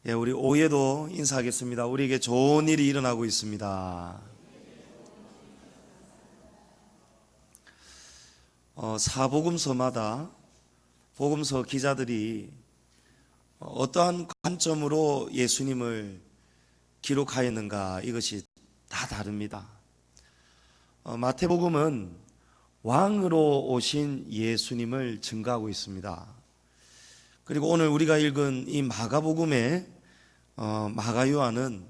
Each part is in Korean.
우리 오후에도 인사하겠습니다. 우리에게 좋은 일이 일어나고 있습니다. 사복음서마다 복음서 기자들이 어떠한 관점으로 예수님을 기록하였는가, 이것이 다 다릅니다. 마태복음은 왕으로 오신 예수님을 증거하고 있습니다. 그리고 오늘 우리가 읽은 이 마가복음의 마가요한은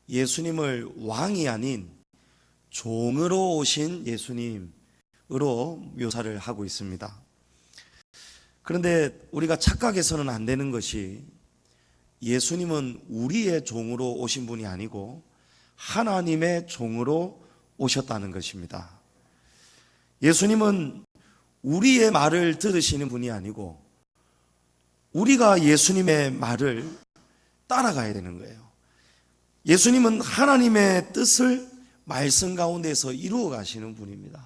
예수님을 왕이 아닌 종으로 오신 예수님으로 묘사를 하고 있습니다. 그런데 우리가 착각해서는 안 되는 것이, 예수님은 우리의 종으로 오신 분이 아니고 하나님의 종으로 오셨다는 것입니다. 예수님은 우리의 말을 들으시는 분이 아니고 우리가 예수님의 말을 따라가야 되는 거예요. 예수님은 하나님의 뜻을 말씀 가운데서 이루어 가시는 분입니다.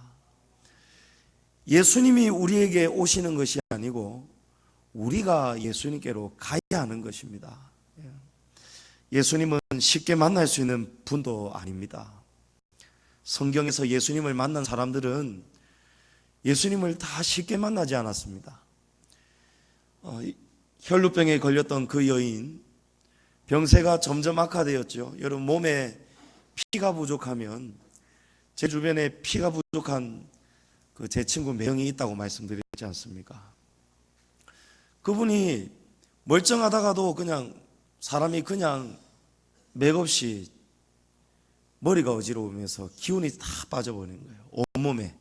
예수님이 우리에게 오시는 것이 아니고 우리가 예수님께로 가야 하는 것입니다. 예수님은 쉽게 만날 수 있는 분도 아닙니다. 성경에서 예수님을 만난 사람들은 예수님을 다 쉽게 만나지 않았습니다. 혈루병에 걸렸던 그 여인, 병세가 점점 악화되었죠. 여러분, 몸에 피가 부족하면, 제 주변에 피가 부족한 제 친구 명이 있다고 말씀드렸지 않습니까? 그분이 멀쩡하다가도 사람이 맥없이 머리가 어지러우면서 기운이 다 빠져버리는 거예요. 온몸에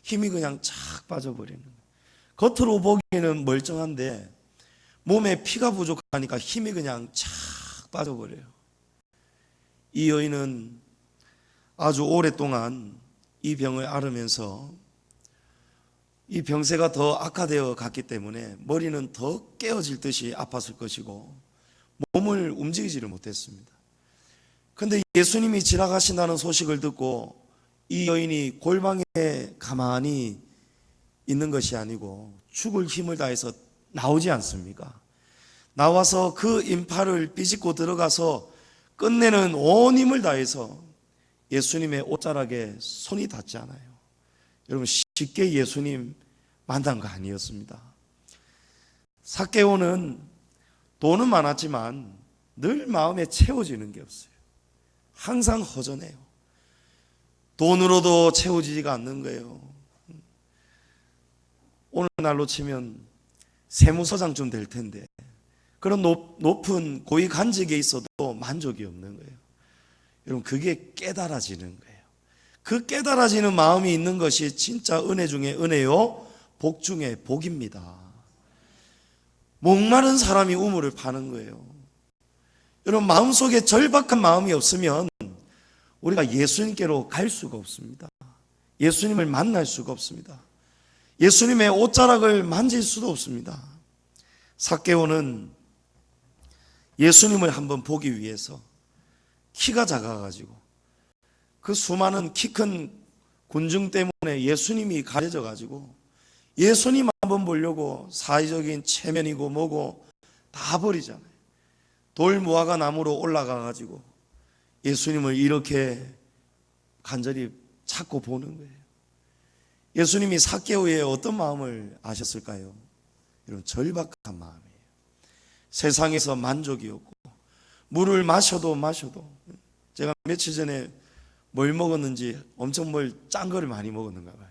힘이 착 빠져버리는 거예요. 겉으로 보기에는 멀쩡한데 몸에 피가 부족하니까 힘이 착 빠져버려요. 이 여인은 아주 오랫동안 이 병을 앓으면서 이 병세가 더 악화되어 갔기 때문에 머리는 더 깨어질 듯이 아팠을 것이고 몸을 움직이지를 못했습니다. 그런데 예수님이 지나가신다는 소식을 듣고 이 여인이 골방에 가만히 있는 것이 아니고 죽을 힘을 다해서 나오지 않습니까? 나와서 그 인파를 삐집고 들어가서 끝내는 온 힘을 다해서 예수님의 옷자락에 손이 닿지 않아요. 여러분, 쉽게 예수님 만난 거 아니었습니다. 삭개오는 돈은 많았지만 늘 마음에 채워지는 게 없어요. 항상 허전해요. 돈으로도 채워지지가 않는 거예요. 오늘날로 치면 세무서장쯤 될 텐데 그런 높은 고위 간직에 있어도 만족이 없는 거예요. 여러분, 그게 깨달아지는 거예요. 그 깨달아지는 마음이 있는 것이 진짜 은혜 중에 은혜요, 복 중에 복입니다. 목마른 사람이 우물을 파는 거예요. 여러분, 마음속에 절박한 마음이 없으면 우리가 예수님께로 갈 수가 없습니다. 예수님을 만날 수가 없습니다. 예수님의 옷자락을 만질 수도 없습니다. 삭개오는 예수님을 한번 보기 위해서 키가 작아가지고 그 수많은 키 큰 군중 때문에 예수님이 가려져가지고 예수님 한번 보려고 사회적인 체면이고 뭐고 다 버리잖아요. 돌 무화과 나무로 올라가가지고 예수님을 이렇게 간절히 찾고 보는 거예요. 예수님이 삭개오의 어떤 마음을 아셨을까요? 이런 절박한 마음이에요. 세상에서 만족이 없고 물을 마셔도 제가 며칠 전에 뭘 먹었는지 엄청 짠 거를 많이 먹었는가 봐요.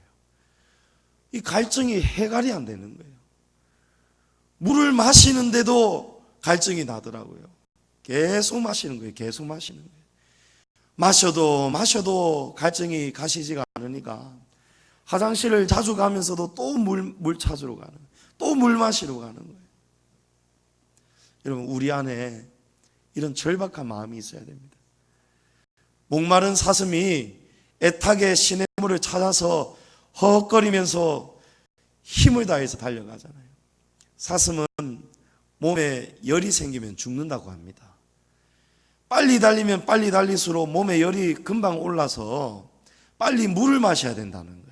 이 갈증이 해결이 안 되는 거예요. 물을 마시는데도 갈증이 나더라고요. 계속 마시는 거예요. 마셔도 갈증이 가시지가 않으니까 화장실을 자주 가면서도 또 물 찾으러 가는 거예요. 또 물 마시러 가는 거예요. 여러분, 우리 안에 이런 절박한 마음이 있어야 됩니다. 목마른 사슴이 애타게 시냇물을 찾아서 허헉거리면서 힘을 다해서 달려가잖아요. 사슴은 몸에 열이 생기면 죽는다고 합니다. 빨리 달리면 빨리 달릴수록 몸에 열이 금방 올라서 빨리 물을 마셔야 된다는 거예요.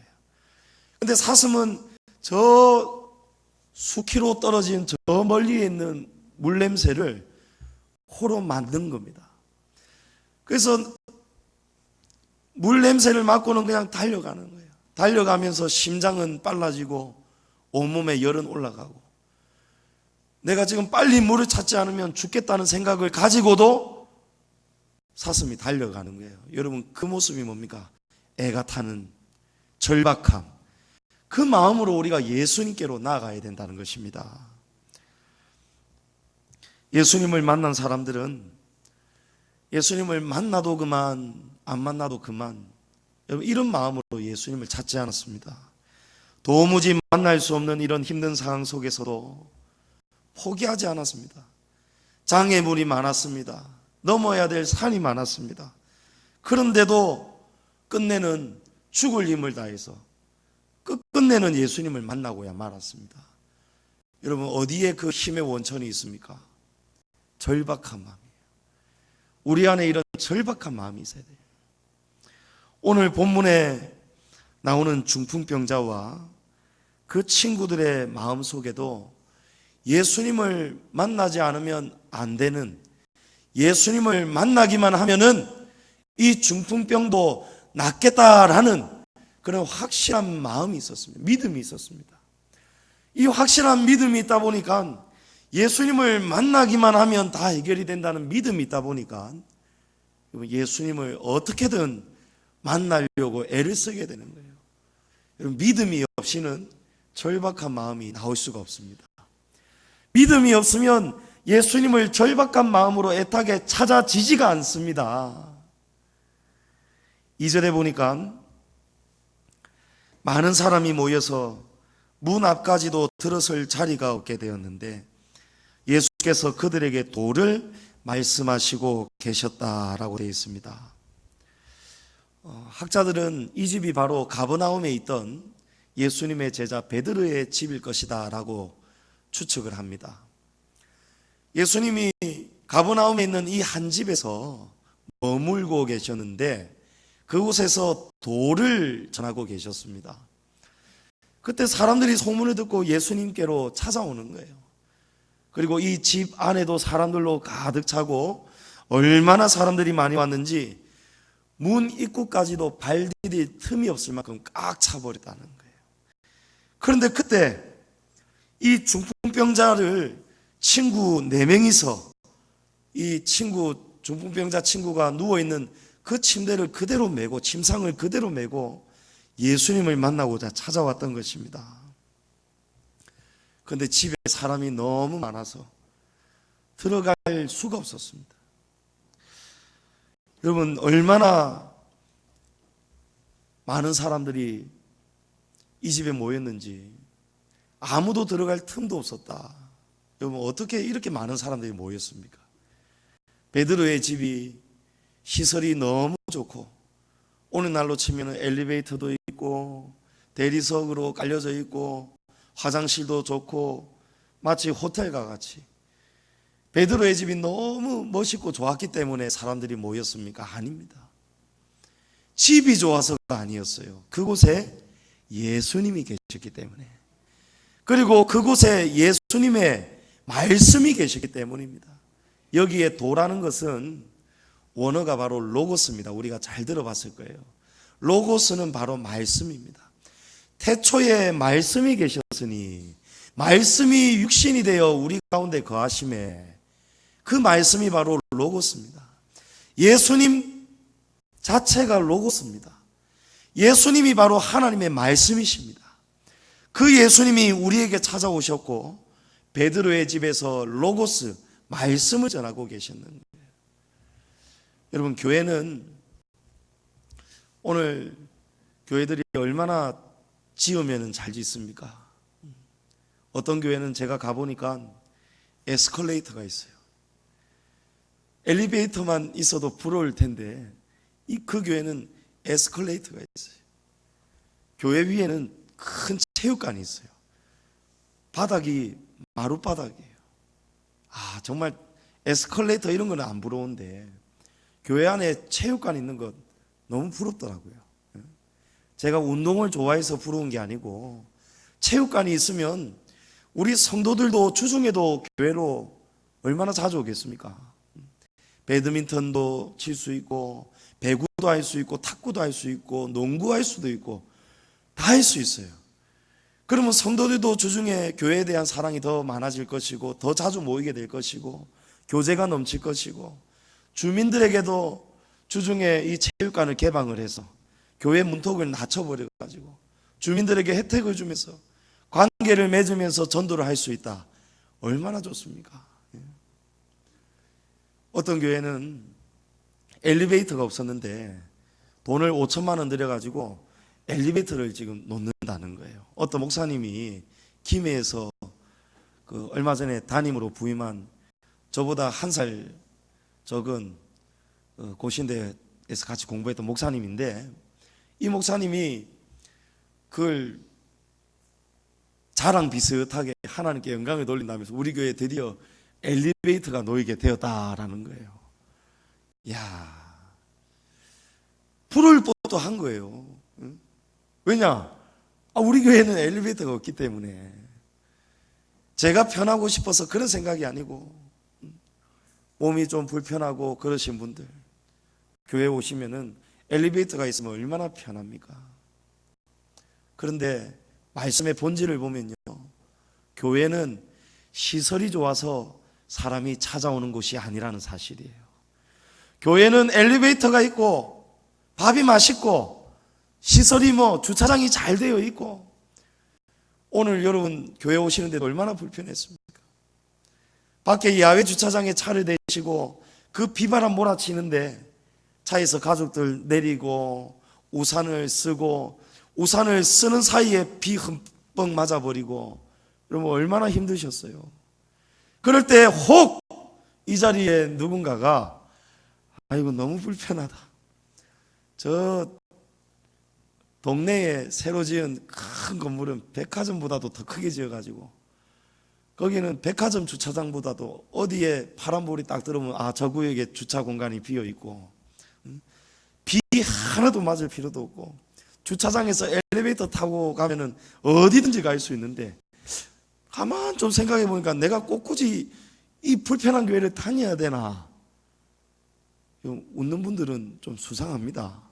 근데 사슴은 저 수키로 떨어진 저 멀리에 있는 물 냄새를 코로 만든 겁니다. 그래서 물 냄새를 맡고는 그냥 달려가는 거예요. 달려가면서 심장은 빨라지고 온몸에 열은 올라가고, 내가 지금 빨리 물을 찾지 않으면 죽겠다는 생각을 가지고도 사슴이 달려가는 거예요. 여러분, 그 모습이 뭡니까? 애가 타는 절박함. 그 마음으로 우리가 예수님께로 나아가야 된다는 것입니다. 예수님을 만난 사람들은 예수님을 만나도 그만, 안 만나도 그만, 여러분, 이런 마음으로 예수님을 찾지 않았습니다. 도무지 만날 수 없는 이런 힘든 상황 속에서도 포기하지 않았습니다. 장애물이 많았습니다. 넘어야 될 산이 많았습니다. 그런데도 끝내는 죽을 힘을 다해서 끝내는 예수님을 만나고야 말았습니다. 여러분, 어디에 그 힘의 원천이 있습니까? 절박한 마음이에요. 우리 안에 이런 절박한 마음이 있어야 돼요. 오늘 본문에 나오는 중풍병자와 그 친구들의 마음 속에도 예수님을 만나지 않으면 안 되는, 예수님을 만나기만 하면은 이 중풍병도 낫겠다라는 그런 확실한 마음이 있었습니다. 믿음이 있었습니다. 이 확실한 믿음이 있다 보니까, 예수님을 만나기만 하면 다 해결이 된다는 믿음이 있다 보니까 예수님을 어떻게든 만나려고 애를 쓰게 되는 거예요. 믿음이 없이는 절박한 마음이 나올 수가 없습니다. 믿음이 없으면 예수님을 절박한 마음으로 애타게 찾아지지가 않습니다. 2절에 보니까 많은 사람이 모여서 문 앞까지도 들어설 자리가 없게 되었는데 예수께서 그들에게 도를 말씀하시고 계셨다라고 되어 있습니다. 학자들은 이 집이 바로 가버나움에 있던 예수님의 제자 베드로의 집일 것이다 라고 추측을 합니다. 예수님이 가버나움에 있는 이 한 집에서 머물고 계셨는데 그곳에서 도를 전하고 계셨습니다. 그때 사람들이 소문을 듣고 예수님께로 찾아오는 거예요. 그리고 이 집 안에도 사람들로 가득 차고 얼마나 사람들이 많이 왔는지 문 입구까지도 발디딜 틈이 없을 만큼 꽉 차버렸다는 거예요. 그런데 그때 이 중풍병자를 친구 4명이서 이 중풍병자 친구가 누워있는 그 침대를 그대로 메고, 침상을 그대로 메고 예수님을 만나고자 찾아왔던 것입니다. 그런데 집에 사람이 너무 많아서 들어갈 수가 없었습니다. 여러분, 얼마나 많은 사람들이 이 집에 모였는지 아무도 들어갈 틈도 없었다. 여러분, 어떻게 이렇게 많은 사람들이 모였습니까? 베드로의 집이 시설이 너무 좋고, 오늘날로 치면 엘리베이터도 있고 대리석으로 깔려져 있고 화장실도 좋고 마치 호텔과 같이, 베드로의 집이 너무 멋있고 좋았기 때문에 사람들이 모였습니까? 아닙니다. 집이 좋아서가 아니었어요. 그곳에 예수님이 계셨기 때문에, 그리고 그곳에 예수님의 말씀이 계셨기 때문입니다. 여기에 도라는 것은 원어가 바로 로고스입니다. 우리가 잘 들어봤을 거예요. 로고스는 바로 말씀입니다. 태초에 말씀이 계셨으니 말씀이 육신이 되어 우리 가운데 거하심에, 그 말씀이 바로 로고스입니다. 예수님 자체가 로고스입니다. 예수님이 바로 하나님의 말씀이십니다. 그 예수님이 우리에게 찾아오셨고 베드로의 집에서 로고스, 말씀을 전하고 계셨는 거예요. 여러분, 교회는 오늘 교회들이 얼마나 지으면 잘 짓습니까? 어떤 교회는 제가 가보니까 에스컬레이터가 있어요. 엘리베이터만 있어도 부러울 텐데 그 교회는 에스컬레이터가 있어요. 교회 위에는 큰 체육관이 있어요. 바닥이 마룻바닥이에요. 정말 에스컬레이터 이런 거는 안 부러운데 교회 안에 체육관 있는 것 너무 부럽더라고요. 제가 운동을 좋아해서 부러운 게 아니고, 체육관이 있으면 우리 성도들도 주중에도 교회로 얼마나 자주 오겠습니까? 배드민턴도 칠 수 있고, 배구도 할 수 있고, 탁구도 할 수 있고, 농구할 수도 있고, 다 할 수 있어요. 그러면 성도들도 주중에 교회에 대한 사랑이 더 많아질 것이고, 더 자주 모이게 될 것이고, 교제가 넘칠 것이고, 주민들에게도 주중에 이 체육관을 개방을 해서 교회 문턱을 낮춰버려가지고 주민들에게 혜택을 주면서 관계를 맺으면서 전도를 할 수 있다. 얼마나 좋습니까? 어떤 교회는 엘리베이터가 없었는데 돈을 5천만 원 들여가지고 엘리베이터를 지금 놓는다는 거예요. 어떤 목사님이 김해에서 얼마 전에 담임으로 부임한 저보다 한 살 적은 고신대에서 같이 공부했던 목사님인데, 이 목사님이 그걸 자랑 비슷하게 하나님께 영광을 돌린다면서 우리 교회에 드디어 엘리베이터가 놓이게 되었다라는 거예요. 이야, 불을 뽀뽀한 거예요. 왜냐? 우리 교회는 엘리베이터가 없기 때문에. 제가 편하고 싶어서 그런 생각이 아니고, 몸이 좀 불편하고 그러신 분들 교회 오시면은 엘리베이터가 있으면 얼마나 편합니까? 그런데 말씀의 본질을 보면요, 교회는 시설이 좋아서 사람이 찾아오는 곳이 아니라는 사실이에요. 교회는 엘리베이터가 있고 밥이 맛있고 시설이 주차장이 잘 되어 있고, 오늘 여러분 교회 오시는데 얼마나 불편했습니까? 밖에 야외 주차장에 차를 대시고 그 비바람 몰아치는데 차에서 가족들 내리고 우산을 쓰고, 우산을 쓰는 사이에 비 흠뻑 맞아버리고, 그러면 얼마나 힘드셨어요. 그럴 때 혹 이 자리에 누군가가 아이고 너무 불편하다, 저 동네에 새로 지은 큰 건물은 백화점보다도 더 크게 지어가지고 거기는 백화점 주차장보다도 어디에 파란불이 딱 들어오면 저 구역에 주차 공간이 비어있고, 비 하나도 맞을 필요도 없고, 주차장에서 엘리베이터 타고 가면은 어디든지 갈 수 있는데, 가만 좀 생각해 보니까 내가 꼭 굳이 이 불편한 교회를 다녀야 되나? 웃는 분들은 좀 수상합니다.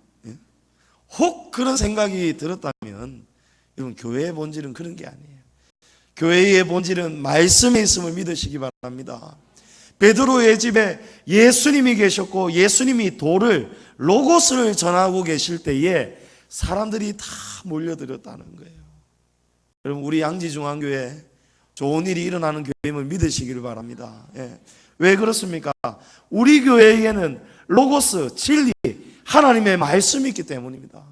혹 그런 생각이 들었다면 여러분, 교회의 본질은 그런 게 아니에요. 교회의 본질은 말씀에 있음을 믿으시기 바랍니다. 베드로의 집에 예수님이 계셨고 예수님이 도를, 로고스를 전하고 계실 때에 사람들이 다 몰려들었다는 거예요. 여러분, 우리 양지중앙교회 좋은 일이 일어나는 교회임을 믿으시기를 바랍니다. 왜 그렇습니까? 우리 교회에는 로고스, 진리, 하나님의 말씀이 있기 때문입니다.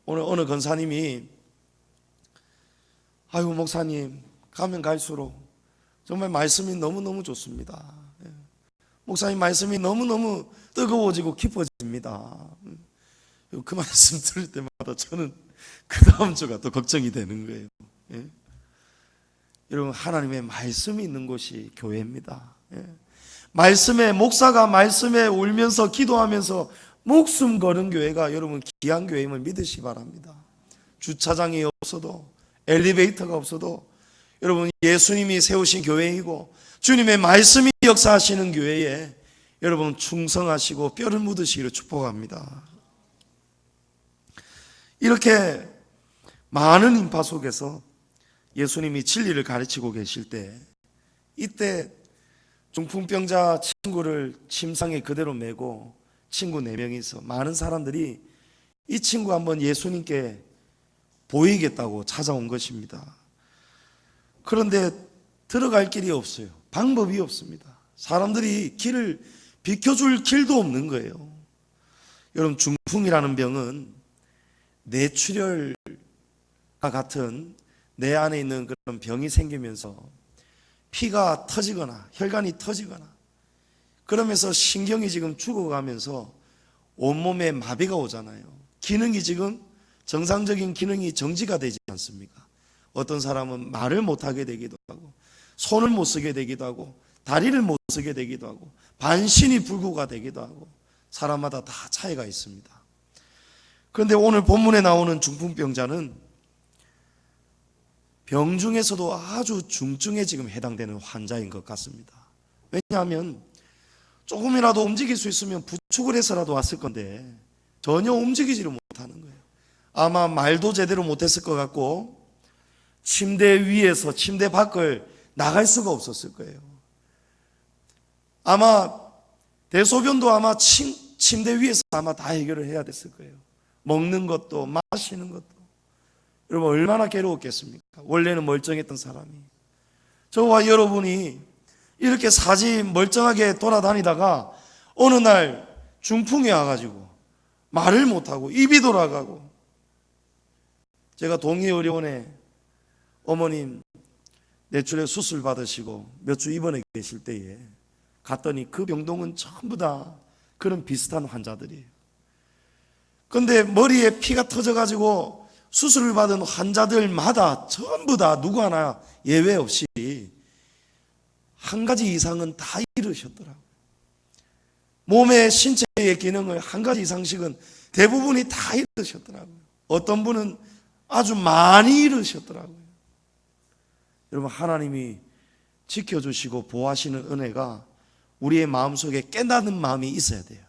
오늘 어느 권사님이 아이고 목사님, 가면 갈수록 정말 말씀이 너무너무 좋습니다. 목사님 말씀이 너무너무 뜨거워지고 깊어집니다. 그 말씀 들을 때마다 저는 그 다음 주가 또 걱정이 되는 거예요. 여러분, 하나님의 말씀이 있는 곳이 교회입니다. 말씀에, 목사가 말씀에 울면서 기도하면서 목숨 거는 교회가 여러분 귀한 교회임을 믿으시기 바랍니다. 주차장이 없어도, 엘리베이터가 없어도 여러분 예수님이 세우신 교회이고 주님의 말씀이 역사하시는 교회에 여러분 충성하시고 뼈를 묻으시기를 축복합니다. 이렇게 많은 인파 속에서 예수님이 진리를 가르치고 계실 때, 이때 중풍병자 친구를 침상에 그대로 메고 친구 4명이서 많은 사람들이 이 친구 한번 예수님께 보이겠다고 찾아온 것입니다. 그런데 들어갈 길이 없어요. 방법이 없습니다. 사람들이 길을 비켜줄 길도 없는 거예요. 여러분, 중풍이라는 병은 뇌출혈과 같은 내 안에 있는 그런 병이 생기면서 피가 터지거나 혈관이 터지거나 그러면서 신경이 지금 죽어가면서 온몸에 마비가 오잖아요. 기능이 지금 정상적인 기능이 정지가 되지 않습니까? 어떤 사람은 말을 못하게 되기도 하고 손을 못 쓰게 되기도 하고 다리를 못 쓰게 되기도 하고 반신이 불구가 되기도 하고 사람마다 다 차이가 있습니다. 그런데 오늘 본문에 나오는 중풍병자는 병 중에서도 아주 중증에 지금 해당되는 환자인 것 같습니다. 왜냐하면 조금이라도 움직일 수 있으면 부축을 해서라도 왔을 건데 전혀 움직이지를 못하는 거예요. 아마 말도 제대로 못했을 것 같고 침대 위에서 침대 밖을 나갈 수가 없었을 거예요. 아마 대소변도 아마 침대 위에서 아마 다 해결을 해야 됐을 거예요. 먹는 것도 마시는 것도. 여러분 얼마나 괴로웠겠습니까? 원래는 멀쩡했던 사람이. 저와 여러분이 이렇게 사지 멀쩡하게 돌아다니다가 어느 날 중풍이 와가지고 말을 못하고 입이 돌아가고, 제가 동의의료원에 어머님 뇌출혈 수술 받으시고 몇 주 입원해 계실 때에 갔더니 그 병동은 전부 다 그런 비슷한 환자들이에요. 그런데 머리에 피가 터져가지고 수술을 받은 환자들마다 전부 다 누구 하나 예외 없이 한 가지 이상은 다 잃으셨더라고요. 몸의 신체의 기능을 한 가지 이상씩은 대부분이 다 잃으셨더라고요. 어떤 분은 아주 많이 잃으셨더라고요. 여러분 하나님이 지켜주시고 보호하시는 은혜가 우리의 마음속에 깨닫는 마음이 있어야 돼요.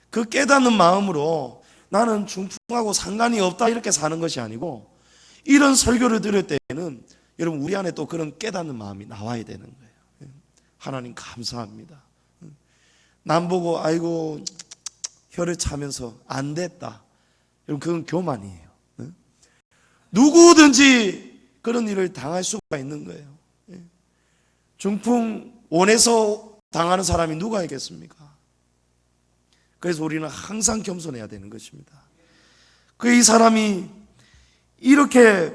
그 깨닫는 마음으로 나는 중풍하고 상관이 없다 이렇게 사는 것이 아니고, 이런 설교를 들을 때에는 여러분 우리 안에 또 그런 깨닫는 마음이 나와야 되는 거예요. 하나님 감사합니다. 남 보고 아이고 혀를 차면서 안 됐다, 여러분 그건 교만이에요. 누구든지 그런 일을 당할 수가 있는 거예요. 중풍 원해서 당하는 사람이 누가 있겠습니까? 그래서 우리는 항상 겸손해야 되는 것입니다. 이 사람이 이렇게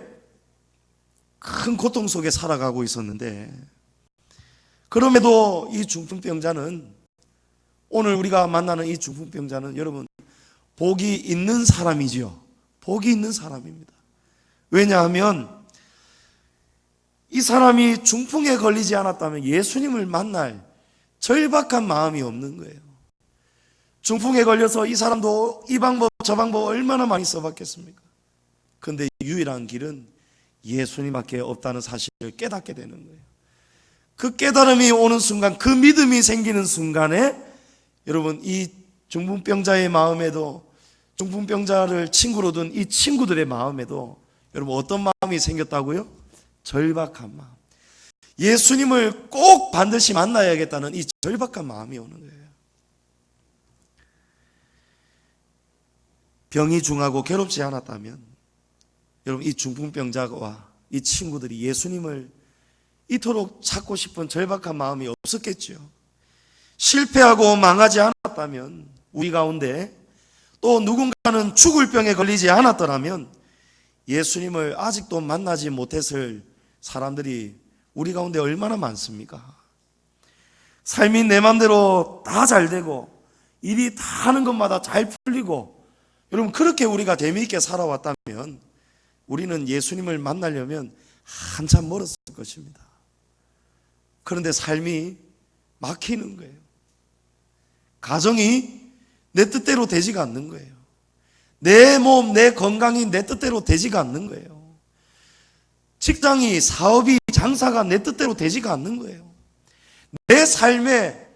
큰 고통 속에 살아가고 있었는데, 그럼에도 이 중풍병자는, 오늘 우리가 만나는 이 중풍병자는 여러분 복이 있는 사람이죠. 복이 있는 사람입니다. 왜냐하면 이 사람이 중풍에 걸리지 않았다면 예수님을 만날 절박한 마음이 없는 거예요. 중풍에 걸려서 이 사람도 이 방법 저 방법 얼마나 많이 써봤겠습니까? 그런데 유일한 길은 예수님밖에 없다는 사실을 깨닫게 되는 거예요. 그 깨달음이 오는 순간, 그 믿음이 생기는 순간에 여러분 이 중풍병자의 마음에도, 중풍병자를 친구로 둔 이 친구들의 마음에도 여러분 어떤 마음이 생겼다고요? 절박한 마음. 예수님을 꼭 반드시 만나야겠다는 이 절박한 마음이 오는 거예요. 병이 중하고 괴롭지 않았다면 여러분 이 중풍병자와 이 친구들이 예수님을 이토록 찾고 싶은 절박한 마음이 없었겠죠. 실패하고 망하지 않았다면, 우리 가운데 또 누군가는 죽을 병에 걸리지 않았더라면 예수님을 아직도 만나지 못했을 사람들이 우리 가운데 얼마나 많습니까? 삶이 내 맘대로 다 잘 되고 일이 다 하는 것마다 잘 풀리고, 여러분 그렇게 우리가 재미있게 살아왔다면 우리는 예수님을 만나려면 한참 멀었을 것입니다. 그런데 삶이 막히는 거예요. 가정이 내 뜻대로 되지가 않는 거예요. 내 몸, 내 건강이 내 뜻대로 되지가 않는 거예요. 직장이, 사업이, 장사가 내 뜻대로 되지가 않는 거예요. 내 삶에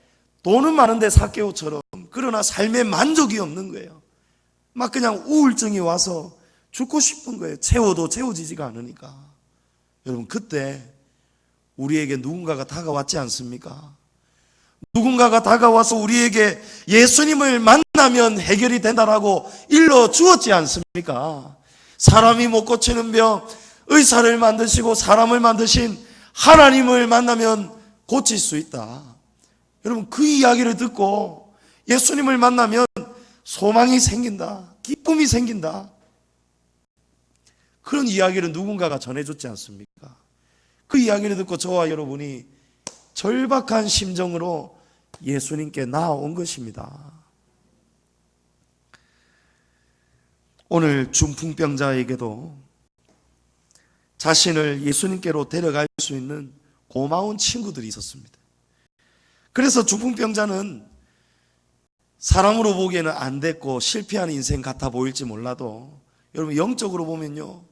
돈은 많은데 삭개오처럼, 그러나 삶에 만족이 없는 거예요. 막 그냥 우울증이 와서 죽고 싶은 거예요. 채워도 채워지지가 않으니까. 여러분 그때 우리에게 누군가가 다가왔지 않습니까? 누군가가 다가와서 우리에게 예수님을 만나면 해결이 된다라고 일러 주었지 않습니까? 사람이 못 고치는 병, 의사를 만드시고 사람을 만드신 하나님을 만나면 고칠 수 있다. 여러분 그 이야기를 듣고 예수님을 만나면 소망이 생긴다, 기쁨이 생긴다, 그런 이야기를 누군가가 전해줬지 않습니까? 그 이야기를 듣고 저와 여러분이 절박한 심정으로 예수님께 나아온 것입니다. 오늘 중풍병자에게도 자신을 예수님께로 데려갈 수 있는 고마운 친구들이 있었습니다. 그래서 중풍병자는 사람으로 보기에는 안 됐고 실패한 인생 같아 보일지 몰라도 여러분 영적으로 보면요,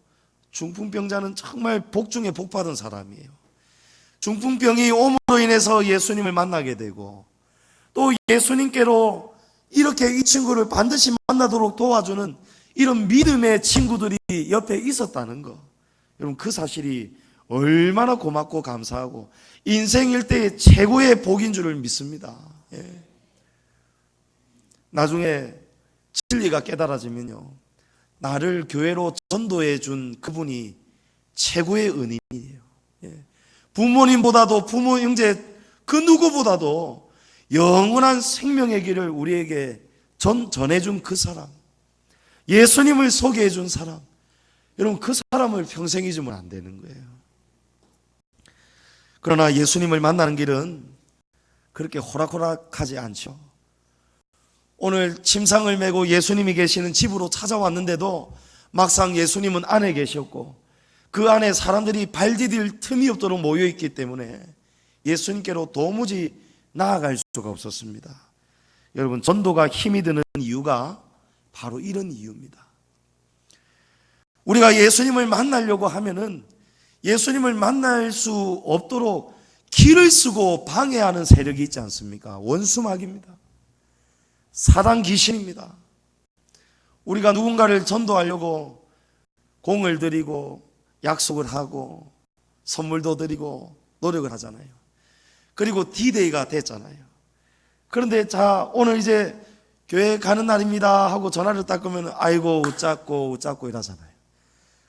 중풍병자는 정말 복 중에 복 받은 사람이에요. 중풍병이 옴으로 인해서 예수님을 만나게 되고, 또 예수님께로 이렇게 이 친구를 반드시 만나도록 도와주는 이런 믿음의 친구들이 옆에 있었다는 거, 여러분 그 사실이 얼마나 고맙고 감사하고 인생 일대의 최고의 복인 줄을 믿습니다. 예. 나중에 진리가 깨달아지면요, 나를 교회로 전도해 준 그분이 최고의 은인이에요. 예. 부모님보다도, 부모 형제 그 누구보다도 영원한 생명의 길을 우리에게 전해준 그 사람, 예수님을 소개해 준 사람, 여러분 그 사람을 평생 잊으면 안 되는 거예요. 그러나 예수님을 만나는 길은 그렇게 호락호락하지 않죠. 오늘 침상을 메고 예수님이 계시는 집으로 찾아왔는데도 막상 예수님은 안에 계셨고 그 안에 사람들이 발 디딜 틈이 없도록 모여있기 때문에 예수님께로 도무지 나아갈 수가 없었습니다. 여러분, 전도가 힘이 드는 이유가 바로 이런 이유입니다. 우리가 예수님을 만나려고 하면은 예수님을 만날 수 없도록 길을 쓰고 방해하는 세력이 있지 않습니까? 원수마귀입니다. 사단 귀신입니다. 우리가 누군가를 전도하려고 공을 들이고 약속을 하고 선물도 드리고 노력을 하잖아요. 그리고 D-Day가 됐잖아요. 그런데 자, 오늘 이제 교회 가는 날입니다 하고 전화를 딱 끄면 아이고 웃잡고 이러잖아요.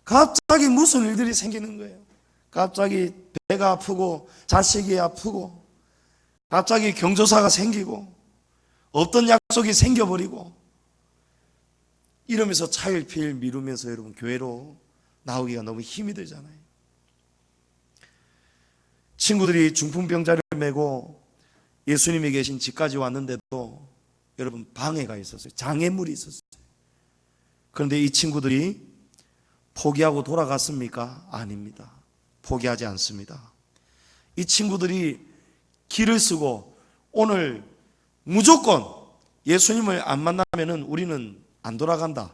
갑자기 무슨 일들이 생기는 거예요. 갑자기 배가 아프고 자식이 아프고 갑자기 경조사가 생기고 없던 약속이 생겨버리고 이러면서 차일피일 미루면서 여러분 교회로 나오기가 너무 힘이 들잖아요. 친구들이 중풍병자를 메고 예수님이 계신 집까지 왔는데도 여러분 방해가 있었어요. 장애물이 있었어요. 그런데 이 친구들이 포기하고 돌아갔습니까? 아닙니다. 포기하지 않습니다. 이 친구들이 길을 쓰고 오늘 무조건 예수님을 안 만나면은 우리는 안 돌아간다.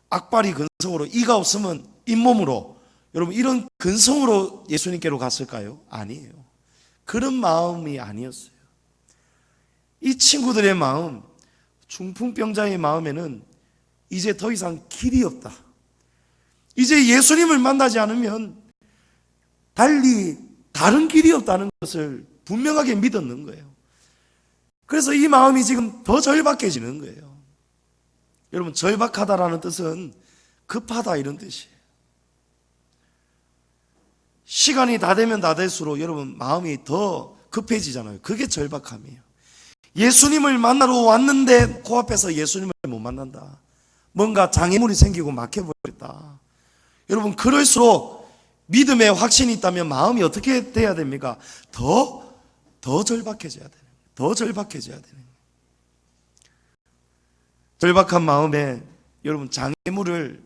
악발이 근성으로, 이가 없으면 잇몸으로, 여러분 이런 근성으로 예수님께로 갔을까요? 아니에요. 그런 마음이 아니었어요. 이 친구들의 마음, 중풍병자의 마음에는 이제 더 이상 길이 없다. 이제 예수님을 만나지 않으면 달리 다른 길이 없다는 것을 분명하게 믿었는 거예요. 그래서 이 마음이 지금 더 절박해지는 거예요. 여러분, 절박하다라는 뜻은 급하다 이런 뜻이에요. 시간이 다 되면 다 될수록 여러분 마음이 더 급해지잖아요. 그게 절박함이에요. 예수님을 만나러 왔는데 코앞에서 예수님을 못 만난다. 뭔가 장애물이 생기고 막혀버렸다. 여러분, 그럴수록 믿음의 확신이 있다면 마음이 어떻게 돼야 됩니까? 더 절박해져야 되는 거예요. 더 절박해져야 되는 거예요. 절박한 마음에 여러분 장애물을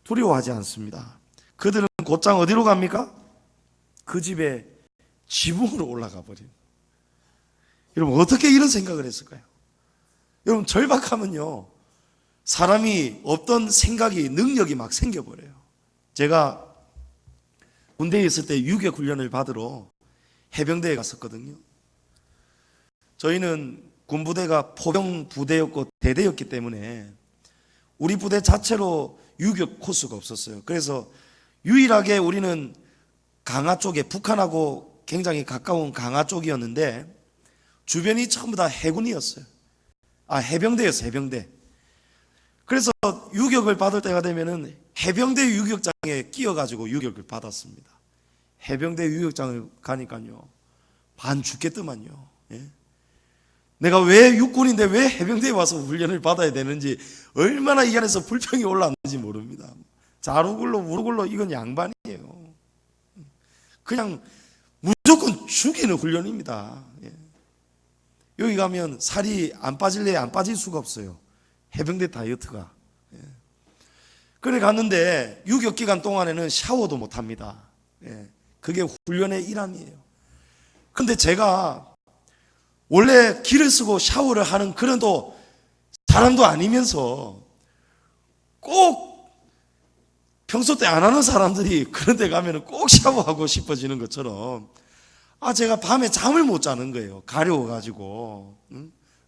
두려워하지 않습니다. 그들은 곧장 어디로 갑니까? 그 집에 지붕으로 올라가 버려요. 여러분 어떻게 이런 생각을 했을까요? 여러분 절박하면요 사람이 없던 생각이, 능력이 막 생겨버려요. 제가 군대에 있을 때 유격 훈련을 받으러 해병대에 갔었거든요. 저희는 군부대가 포병 부대였고 대대였기 때문에 우리 부대 자체로 유격 코스가 없었어요. 그래서 유일하게 우리는 강화 쪽에, 북한하고 굉장히 가까운 강화 쪽이었는데 주변이 전부 다 해군이었어요. 해병대였어요. 해병대. 그래서 유격을 받을 때가 되면은 해병대 유격장에 끼어가지고 유격을 받았습니다. 해병대 유격장을 가니까요 반 죽겠더만요. 예? 내가 왜 육군인데 왜 해병대에 와서 훈련을 받아야 되는지, 얼마나 이 안에서 불평이 올라왔는지 모릅니다. 자루굴로 무르굴로 이건 양반이에요. 그냥 무조건 죽이는 훈련입니다. 예. 여기 가면 살이 안 빠질래 안 빠질 수가 없어요. 해병대 다이어트가. 예. 그래 갔는데 유격 기간 동안에는 샤워도 못 합니다. 예. 그게 훈련의 일환이에요. 근데 제가 원래 기를 쓰고 샤워를 하는 그런 또 사람도 아니면서 꼭 평소 때 안 하는 사람들이 그런 데 가면 꼭 샤워하고 싶어지는 것처럼 제가 밤에 잠을 못 자는 거예요. 가려워가지고.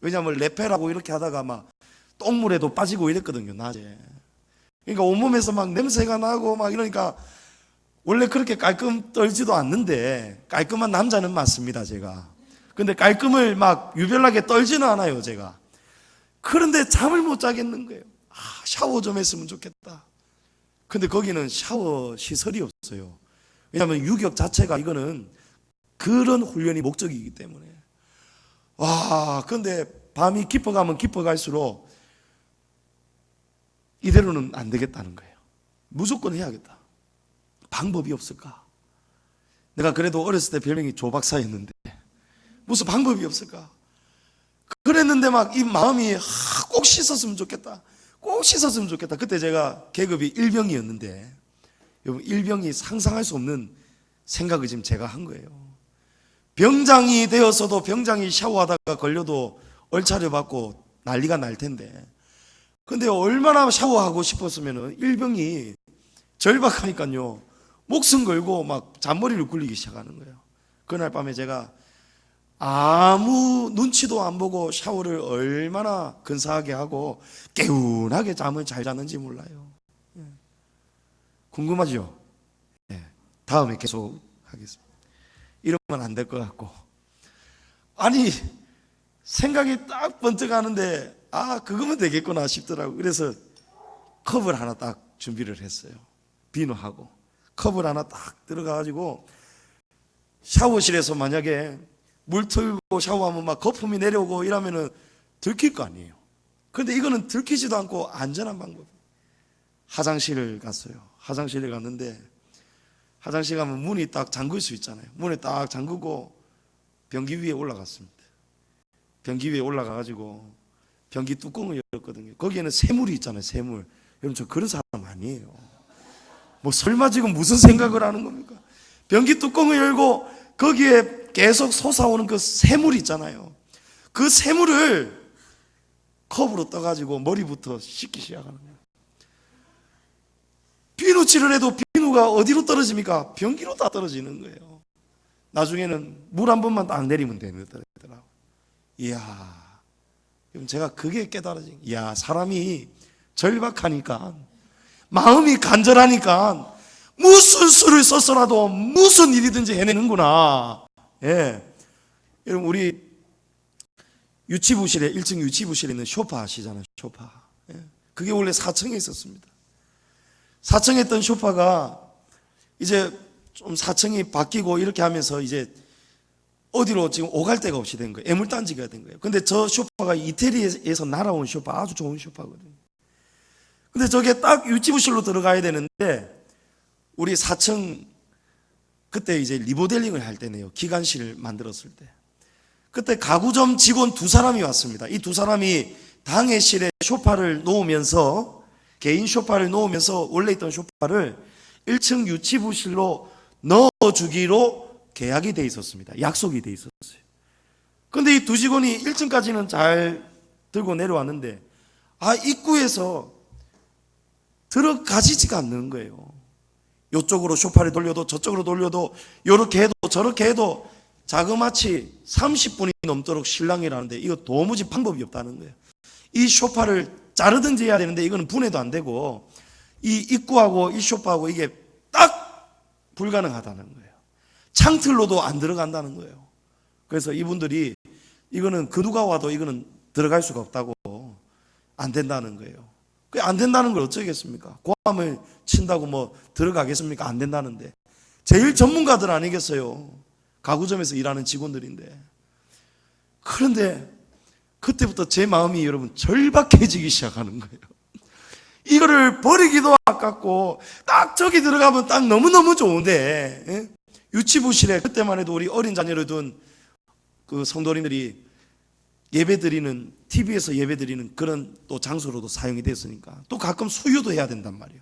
왜냐하면 레페라고 이렇게 하다가 막 똥물에도 빠지고 이랬거든요, 낮에. 그러니까 온몸에서 막 냄새가 나고 막 이러니까 원래 그렇게 깔끔 떨지도 않는데, 깔끔한 남자는 맞습니다, 제가. 근데 깔끔을 막 유별나게 떨지는 않아요, 제가. 그런데 잠을 못 자겠는 거예요. 샤워 좀 했으면 좋겠다. 근데 거기는 샤워 시설이 없어요. 왜냐하면 유격 자체가 이거는 그런 훈련이 목적이기 때문에. 근데 밤이 깊어가면 깊어갈수록 이대로는 안 되겠다는 거예요. 무조건 해야겠다. 방법이 없을까? 내가 그래도 어렸을 때 별명이 조박사였는데 무슨 방법이 없을까? 그랬는데 막 이 마음이 꼭 씻었으면 좋겠다. 꼭 씻었으면 좋겠다. 그때 제가 계급이 일병이었는데, 여러분, 일병이 상상할 수 없는 생각을 지금 제가 한 거예요. 병장이 되어서도 병장이 샤워하다가 걸려도 얼차려 받고 난리가 날 텐데, 근데 얼마나 샤워하고 싶었으면 일병이 절박하니까요, 목숨 걸고 막 잔머리를 굴리기 시작하는 거예요. 그날 밤에 제가 아무 눈치도 안 보고 샤워를 얼마나 근사하게 하고 개운하게 잠을 잘 잤는지 몰라요. 궁금하죠? 다음에 계속 하겠습니다. 이러면 안 될 것 같고, 아니 생각이 딱 번뜩 하는데 그거면 되겠구나 싶더라고요. 그래서 컵을 하나 딱 준비를 했어요. 비누하고 컵을 하나 딱 들어가가지고, 샤워실에서 만약에 물 틀고 샤워하면 막 거품이 내려오고 이러면은 들킬 거 아니에요. 그런데 이거는 들키지도 않고 안전한 방법이에요. 화장실을 갔어요. 화장실에 갔는데, 화장실 가면 문이 딱 잠글 수 있잖아요. 문에 딱 잠그고 변기 위에 올라갔습니다. 변기 위에 올라가가지고 변기 뚜껑을 열었거든요. 거기에는 새물이 있잖아요, 새물. 여러분, 저 그런 사람 아니에요. 뭐 설마 지금 무슨 생각을 하는 겁니까? 변기 뚜껑을 열고 거기에 계속 솟아오는 그 새물 있잖아요. 그 새물을 컵으로 떠가지고 머리부터 씻기 시작하는 거예요. 비누칠을 해도 비누가 어디로 떨어집니까? 변기로 다 떨어지는 거예요. 나중에는 물 한 번만 딱 내리면 되더라고요. 이야, 제가 그게 깨달아진, 이야, 사람이 절박하니까, 마음이 간절하니까 무슨 수를 썼어라도 무슨 일이든지 해내는구나. 여러분, 우리 유치부실에, 1층 유치부실에 있는 쇼파 아시잖아요, 쇼파. 그게 원래 4층에 있었습니다. 4층에 있던 쇼파가 이제 좀 4층이 바뀌고 이렇게 하면서 이제 어디로 지금 오갈 데가 없이 된 거예요. 애물단지가 된 거예요. 근데 저 쇼파가 이태리에서 날아온 쇼파, 아주 좋은 쇼파거든요. 근데 저게 딱 유치부실로 들어가야 되는데, 우리 4층 그때 이제 리모델링을 할 때네요. 기관실을 만들었을 때. 그때 가구점 직원 2사람이 왔습니다. 이 2사람이 당회실에 쇼파를 놓으면서, 개인 쇼파를 놓으면서 원래 있던 쇼파를 1층 유치부실로 넣어주기로 계약이 돼 있었습니다. 약속이 돼 있었어요. 그런데 이 2 직원이 1층까지는 잘 들고 내려왔는데, 입구에서 들어가지지가 않는 거예요. 이쪽으로 쇼파를 돌려도 저쪽으로 돌려도 이렇게 해도 저렇게 해도 자그마치 30분이 넘도록 실랑이라는데, 이거 도무지 방법이 없다는 거예요. 이 쇼파를 자르든지 해야 되는데 이거는 분해도 안 되고, 이 입구하고 이 쇼파하고 이게 딱 불가능하다는 거예요. 창틀로도 안 들어간다는 거예요. 그래서 이분들이 이거는 그 누가 와도 이거는 들어갈 수가 없다고, 안 된다는 거예요. 안 된다는 걸 어쩌겠습니까? 고함을 친다고 뭐 들어가겠습니까? 안 된다는데. 제일 전문가들 아니겠어요? 가구점에서 일하는 직원들인데. 그런데 그때부터 제 마음이 여러분 절박해지기 시작하는 거예요. 이거를 버리기도 아깝고, 딱 저기 들어가면 딱 너무너무 좋은데, 유치부실에 그때만 해도 우리 어린 자녀를 둔 그 성도님들이 예배드리는, TV에서 예배드리는 그런 또 장소로도 사용이 됐으니까 또 가끔 수유도 해야 된단 말이에요.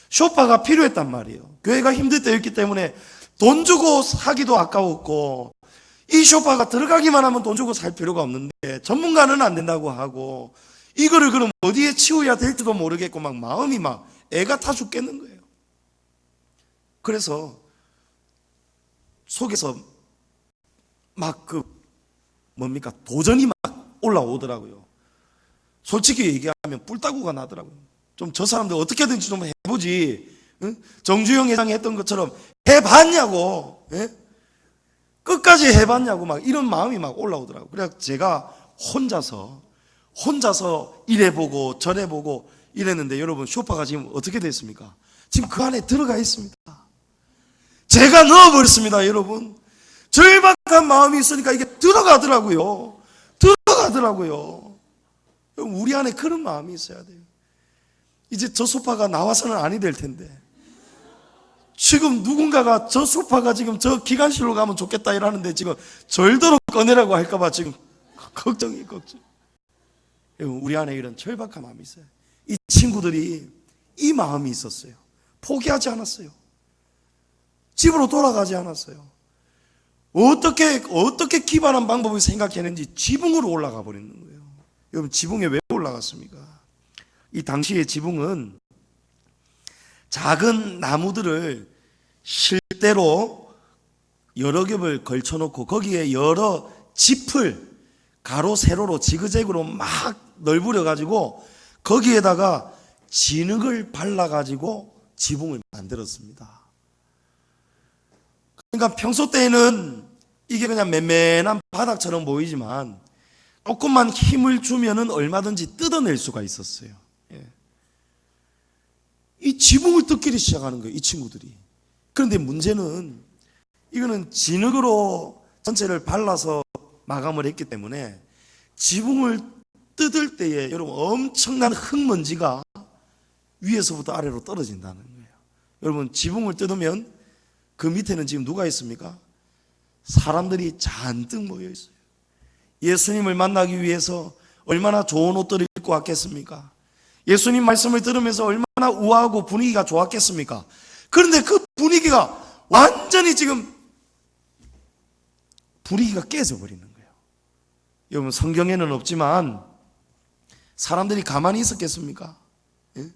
쇼파가 필요했단 말이에요. 교회가 힘들 때였기 때문에 돈 주고 사기도 아까웠고, 이 쇼파가 들어가기만 하면 돈 주고 살 필요가 없는데 전문가는 안 된다고 하고, 이거를 그럼 어디에 치워야 될지도 모르겠고 막 마음이 막 애가 타 죽겠는 거예요. 그래서 속에서 막 도전이 막 올라오더라고요. 솔직히 얘기하면 뿔따구가 나더라고요. 좀 저 사람들 어떻게든지 좀 해보지. 응? 정주영 회장이 했던 것처럼 해봤냐고. 예? 끝까지 해봤냐고 막 이런 마음이 막 올라오더라고요. 그래서 제가 혼자서 이래보고 저래보고 이랬는데 여러분 쇼파가 지금 어떻게 됐습니까? 지금 그 안에 들어가 있습니다. 제가 넣어버렸습니다. 여러분 절박한 마음이 있으니까 이게 들어가더라고요. 우리 안에 그런 마음이 있어야 돼요. 이제 저 소파가 나와서는 아니 될 텐데 지금 누군가가 저 소파가 지금 저 기관실로 가면 좋겠다 이러는데 지금 절대로 꺼내라고 할까봐 지금 걱정. 우리 안에 이런 절박한 마음이 있어요. 이 친구들이 이 마음이 있었어요. 포기하지 않았어요. 집으로 돌아가지 않았어요. 어떻게 기반한 방법을 생각했는지 지붕으로 올라가 버리는 거예요. 여러분 지붕에 왜 올라갔습니까? 이 당시의 지붕은 작은 나무들을 실대로 여러 겹을 걸쳐놓고 거기에 여러 짚을 가로 세로로 지그재그로 막 널브려 가지고 거기에다가 진흙을 발라 가지고 지붕을 만들었습니다. 그러니까 평소 때에는 이게 그냥 맨맨한 바닥처럼 보이지만 조금만 힘을 주면은 얼마든지 뜯어낼 수가 있었어요. 이 지붕을 뜯기를 시작하는 거예요, 이 친구들이. 그런데 문제는 이거는 진흙으로 전체를 발라서 마감을 했기 때문에 지붕을 뜯을 때에 여러분 엄청난 흙먼지가 위에서부터 아래로 떨어진다는 거예요. 여러분 지붕을 뜯으면 그 밑에는 지금 누가 있습니까? 사람들이 잔뜩 모여 있어요. 예수님을 만나기 위해서 얼마나 좋은 옷들을 입고 왔겠습니까? 예수님 말씀을 들으면서 얼마나 우아하고 분위기가 좋았겠습니까? 그런데 그 분위기가 완전히 지금 분위기가 깨져버리는 거예요. 여러분 성경에는 없지만 사람들이 가만히 있었겠습니까? 예?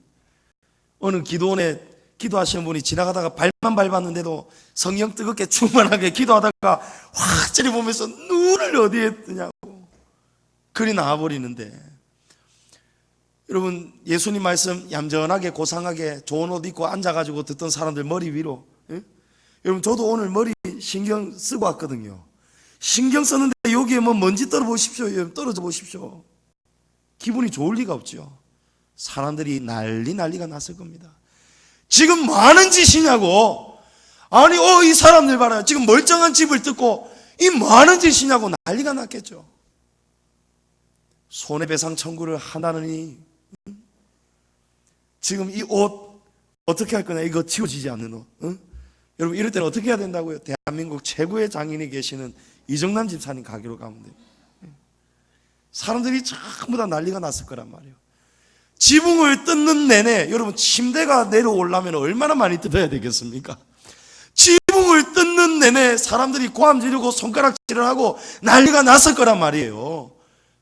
어느 기도원에 기도하시는 분이 지나가다가 발만 밟았는데도 성령 뜨겁게 충만하게 기도하다가 확 찌르보면서 눈을 어디에 뜨냐고 그리 나와버리는데, 여러분 예수님 말씀 얌전하게 고상하게 좋은 옷 입고 앉아가지고 듣던 사람들 머리 위로, 예? 여러분 저도 오늘 머리 신경 쓰고 왔거든요. 신경 썼는데 여기에 뭐 먼지 떨어보십시오. 떨어져 보십시오. 기분이 좋을 리가 없죠. 사람들이 난리가 났을 겁니다. 지금 뭐 하는 짓이냐고. 아니 이 사람들 봐라요. 지금 멀쩡한 집을 뜯고 이 뭐 하는 짓이냐고 난리가 났겠죠. 손해배상 청구를 하나니 지금 이 옷 어떻게 할 거냐, 이거 지워지지 않는 옷. 여러분 이럴 때는 어떻게 해야 된다고요? 대한민국 최고의 장인이 계시는 이정남 집사님 가게로 가면 돼요. 사람들이 전부 다 난리가 났을 거란 말이에요. 지붕을 뜯는 내내 여러분 침대가 내려오려면 얼마나 많이 뜯어야 되겠습니까? 지붕을 뜯는 내내 사람들이 고함 지르고 손가락질을 하고 난리가 났을 거란 말이에요.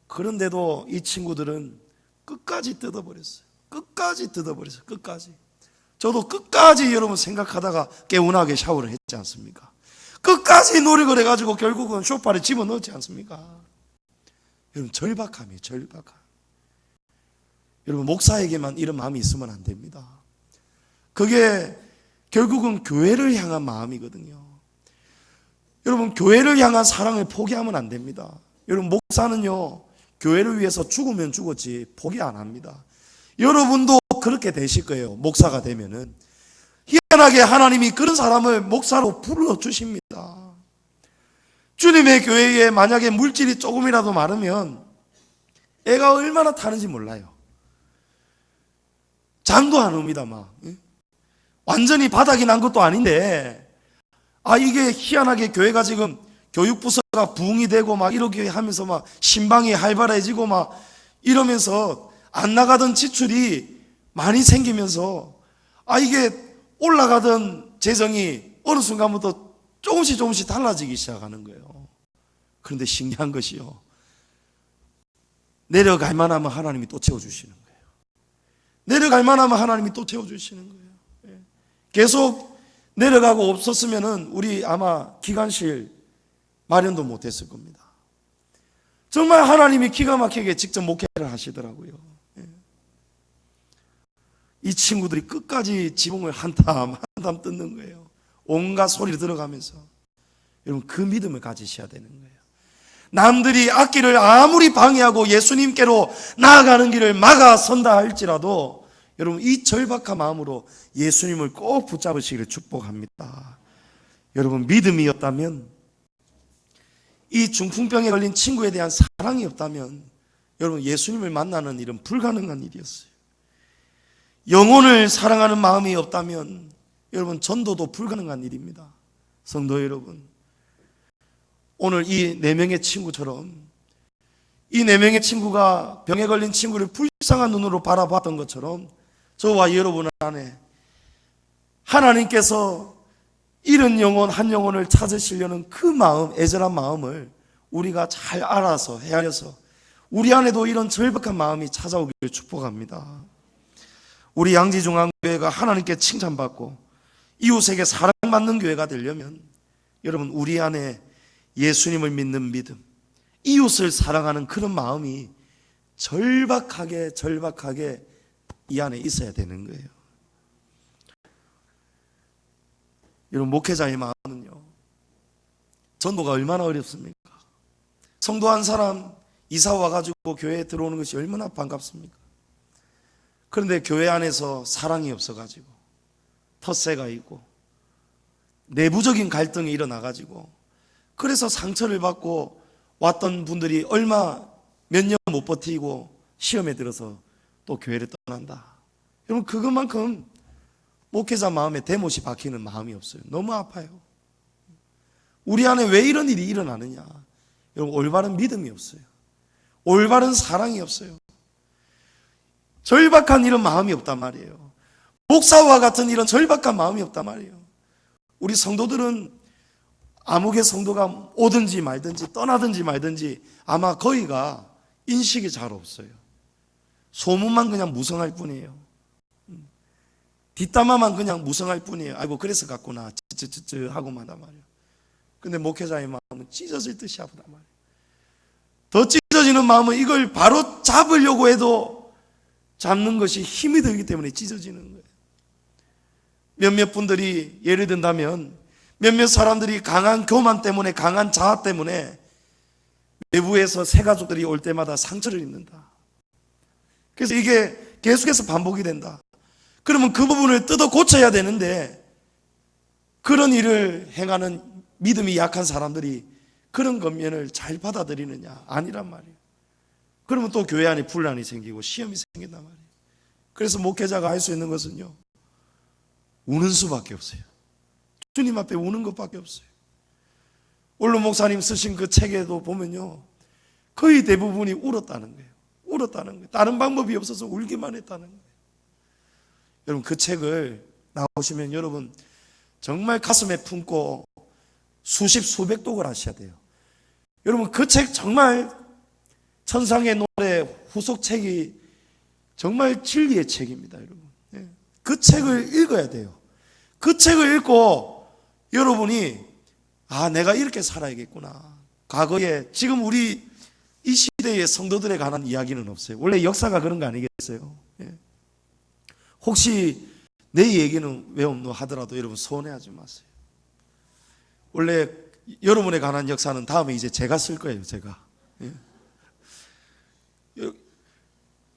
그런데도 이 친구들은 끝까지 뜯어버렸어요. 끝까지. 저도 끝까지 여러분 생각하다가 개운하게 샤워를 했지 않습니까? 끝까지 노력을 해가지고 결국은 소파를 집어넣었지 않습니까? 여러분 절박함이에요. 절박함. 여러분 목사에게만 이런 마음이 있으면 안 됩니다. 그게 결국은 교회를 향한 마음이거든요. 여러분 교회를 향한 사랑을 포기하면 안 됩니다. 여러분 목사는요 교회를 위해서 죽으면 죽었지 포기 안 합니다. 여러분도 그렇게 되실 거예요. 목사가 되면은 희한하게 하나님이 그런 사람을 목사로 불러주십니다. 주님의 교회에 만약에 물질이 조금이라도 많으면 애가 얼마나 타는지 몰라요. 장도 안 옵니다. 막 완전히 바닥이 난 것도 아닌데 이게 희한하게 교회가 지금 교육부서가 부흥이 되고 막 이렇게 하면서 막 신방이 활발해지고 막 이러면서 안 나가던 지출이 많이 생기면서 이게 올라가던 재정이 어느 순간부터 조금씩 달라지기 시작하는 거예요. 그런데 신기한 것이요, 내려갈 만하면 하나님이 또 채워주시는 거예요. 내려갈 만하면 하나님이 또 채워주시는 거예요. 계속 내려가고 없었으면은 우리 아마 기관실 마련도 못했을 겁니다. 정말 하나님이 기가 막히게 직접 목회를 하시더라고요. 이 친구들이 끝까지 지붕을 한 땀 한 땀 뜯는 거예요. 온갖 소리를 들어가면서. 여러분, 그 믿음을 가지셔야 되는 거예요. 남들이 앞길을 아무리 방해하고 예수님께로 나아가는 길을 막아선다 할지라도 여러분, 이 절박한 마음으로 예수님을 꼭 붙잡으시기를 축복합니다. 여러분, 믿음이었다면, 이 중풍병에 걸린 친구에 대한 사랑이 없다면 여러분, 예수님을 만나는 일은 불가능한 일이었어요. 영혼을 사랑하는 마음이 없다면 여러분, 전도도 불가능한 일입니다. 성도 여러분, 오늘 이 4명의 친구처럼 이 4명의 친구가 병에 걸린 친구를 불쌍한 눈으로 바라봤던 것처럼 저와 여러분 안에 하나님께서 잃은 영혼 한 영혼을 찾으시려는 그 마음, 애절한 마음을 우리가 잘 알아서 헤아려서 우리 안에도 이런 절박한 마음이 찾아오기를 축복합니다. 우리 양지중앙교회가 하나님께 칭찬받고 이웃에게 사랑받는 교회가 되려면 여러분, 우리 안에 예수님을 믿는 믿음, 이웃을 사랑하는 그런 마음이 절박하게 이 안에 있어야 되는 거예요. 여러분, 목회자의 마음은요, 전도가 얼마나 어렵습니까? 성도 한 사람 이사 와가지고 교회에 들어오는 것이 얼마나 반갑습니까? 그런데 교회 안에서 사랑이 없어가지고 텃세가 있고 내부적인 갈등이 일어나가지고 그래서 상처를 받고 왔던 분들이 몇 년 못 버티고 시험에 들어서 또 교회를 떠난다. 여러분, 그것만큼 목회자 마음에 대못이 박히는 마음이 없어요. 너무 아파요. 우리 안에 왜 이런 일이 일어나느냐? 여러분, 올바른 믿음이 없어요. 올바른 사랑이 없어요. 절박한 이런 마음이 없단 말이에요. 목사와 같은 이런 절박한 마음이 없단 말이에요. 우리 성도들은 아무개 성도가 오든지 말든지 떠나든지 말든지 아마 거의가 인식이 잘 없어요. 소문만 그냥 무성할 뿐이에요. 뒷담화만 그냥 무성할 뿐이에요. 아이고, 그래서 갔구나 쯔쯔쯔 하고만 하단 말이에요. 근데 목회자의 마음은 찢어질 듯이 아프단 말이에요. 더 찢어지는 마음은 이걸 바로 잡으려고 해도 잡는 것이 힘이 들기 때문에 찢어지는 거예요. 몇몇 분들이 예를 든다면 몇몇 사람들이 강한 교만 때문에, 강한 자아 때문에 외부에서 새 가족들이 올 때마다 상처를 입는다. 그래서 이게 계속해서 반복이 된다. 그러면 그 부분을 뜯어 고쳐야 되는데 그런 일을 행하는 믿음이 약한 사람들이 그런 권면을 잘 받아들이느냐? 아니란 말이에요. 그러면 또 교회 안에 분란이 생기고 시험이 생긴단 말이에요. 그래서 목회자가 할 수 있는 것은요, 우는 수밖에 없어요. 주님 앞에 우는 것밖에 없어요. 원로 목사님 쓰신 그 책에도 보면요, 거의 대부분이 울었다는 거예요. 울었다는 거예요. 다른 방법이 없어서 울기만 했다는 거예요. 여러분, 그 책을 나오시면 여러분 정말 가슴에 품고 수십 수백 독을 하셔야 돼요. 여러분, 그 책 정말 천상의 노래 후속책이 정말 진리의 책입니다. 여러분, 그 책을 읽어야 돼요. 그 책을 읽고 여러분이 내가 이렇게 살아야겠구나. 과거에 지금 우리 이 시대의 성도들에 관한 이야기는 없어요. 원래 역사가 그런 거 아니겠어요? 혹시 내 얘기는 왜 없노 하더라도 여러분 서운해하지 마세요. 원래 여러분에 관한 역사는 다음에 이제 제가 쓸 거예요. 제가.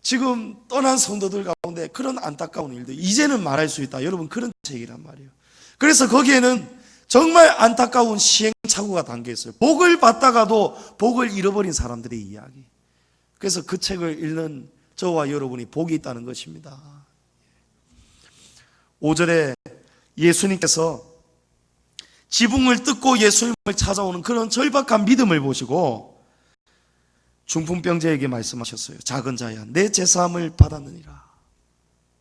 지금 떠난 성도들 가운데 그런 안타까운 일들 이제는 말할 수 있다. 여러분, 그런 책이란 말이에요. 그래서 거기에는 정말 안타까운 시행착오가 담겨 있어요. 복을 받다가도 복을 잃어버린 사람들의 이야기. 그래서 그 책을 읽는 저와 여러분이 복이 있다는 것입니다. 5절에 예수님께서 지붕을 뜯고 예수님을 찾아오는 그런 절박한 믿음을 보시고 중풍병자에게 말씀하셨어요. 작은 자야, 내 제사함을 받았느니라.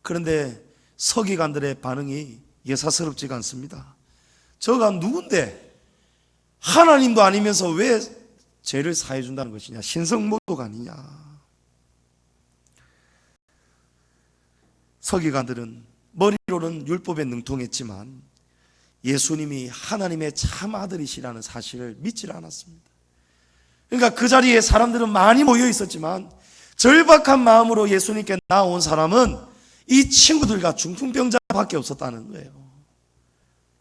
그런데 서기관들의 반응이 예사스럽지가 않습니다. 저가 누군데 하나님도 아니면서 왜 죄를 사해 준다는 것이냐? 신성모독 아니냐? 서기관들은 머리로는 율법에 능통했지만 예수님이 하나님의 참 아들이시라는 사실을 믿지 않았습니다. 그러니까 그 자리에 사람들은 많이 모여 있었지만 절박한 마음으로 예수님께 나온 사람은 이 친구들과 중풍병자밖에 없었다는 거예요.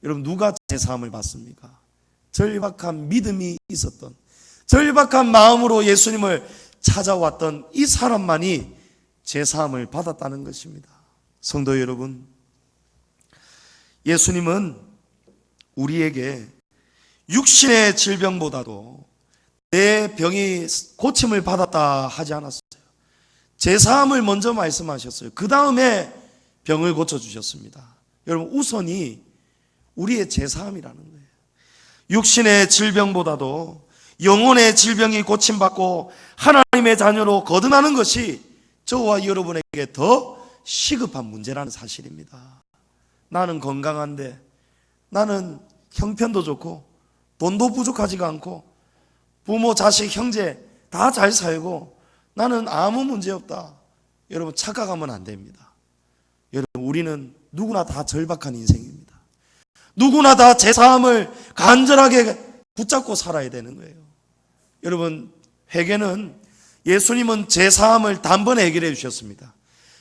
여러분, 누가 제사함을 받습니까? 절박한 믿음이 있었던, 절박한 마음으로 예수님을 찾아왔던 이 사람만이 제사함을 받았다는 것입니다. 성도 여러분, 예수님은 우리에게 육신의 질병보다도 내 병이 고침을 받았다 하지 않았어요. 제사함을 먼저 말씀하셨어요. 그 다음에 병을 고쳐주셨습니다. 여러분, 우선이 우리의 제사함이라는 거예요. 육신의 질병보다도 영혼의 질병이 고침받고 하나님의 자녀로 거듭나는 것이 저와 여러분에게 더 시급한 문제라는 사실입니다. 나는 건강한데, 나는 형편도 좋고 돈도 부족하지가 않고 부모, 자식, 형제 다 잘 살고 나는 아무 문제 없다. 여러분, 착각하면 안 됩니다. 여러분, 우리는 누구나 다 절박한 인생입니다. 누구나 다 제사함을 간절하게 붙잡고 살아야 되는 거예요. 여러분, 회개는, 예수님은 제사함을 단번에 해결해 주셨습니다.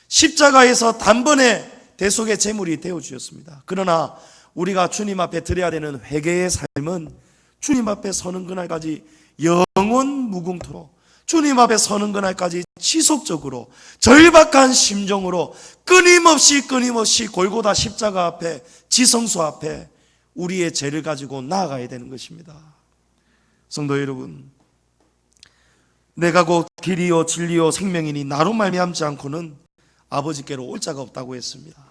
십자가에서 단번에 대속의 제물이 되어 주셨습니다. 그러나 우리가 주님 앞에 드려야 되는 회개의 삶은 주님 앞에 서는 그날까지 영원 무궁토록, 주님 앞에 서는 그날까지 지속적으로 절박한 심정으로 끊임없이 골고다 십자가 앞에, 지성소 앞에 우리의 죄를 가지고 나아가야 되는 것입니다. 성도 여러분, 내가 곧 길이요 진리요 생명이니 나로 말미암지 않고는 아버지께로 올 자가 없다고 했습니다.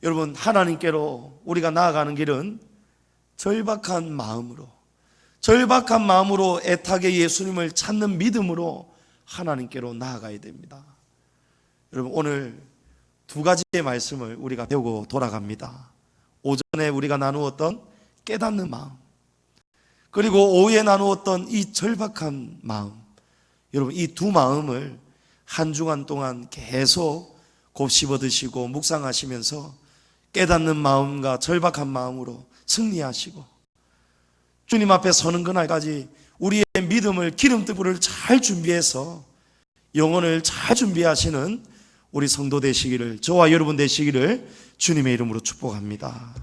여러분, 하나님께로 우리가 나아가는 길은 절박한 마음으로 애타게 예수님을 찾는 믿음으로 하나님께로 나아가야 됩니다. 여러분, 오늘 두 가지의 말씀을 우리가 배우고 돌아갑니다. 오전에 우리가 나누었던 깨닫는 마음, 그리고 오후에 나누었던 이 절박한 마음. 여러분, 이 두 마음을 한 주간 동안 계속 곱씹어 드시고 묵상하시면서 깨닫는 마음과 절박한 마음으로 승리하시고 주님 앞에 서는 그날까지 우리의 믿음을, 기름뜨불을 잘 준비해서 영혼을 잘 준비하시는 우리 성도 되시기를, 저와 여러분 되시기를 주님의 이름으로 축복합니다.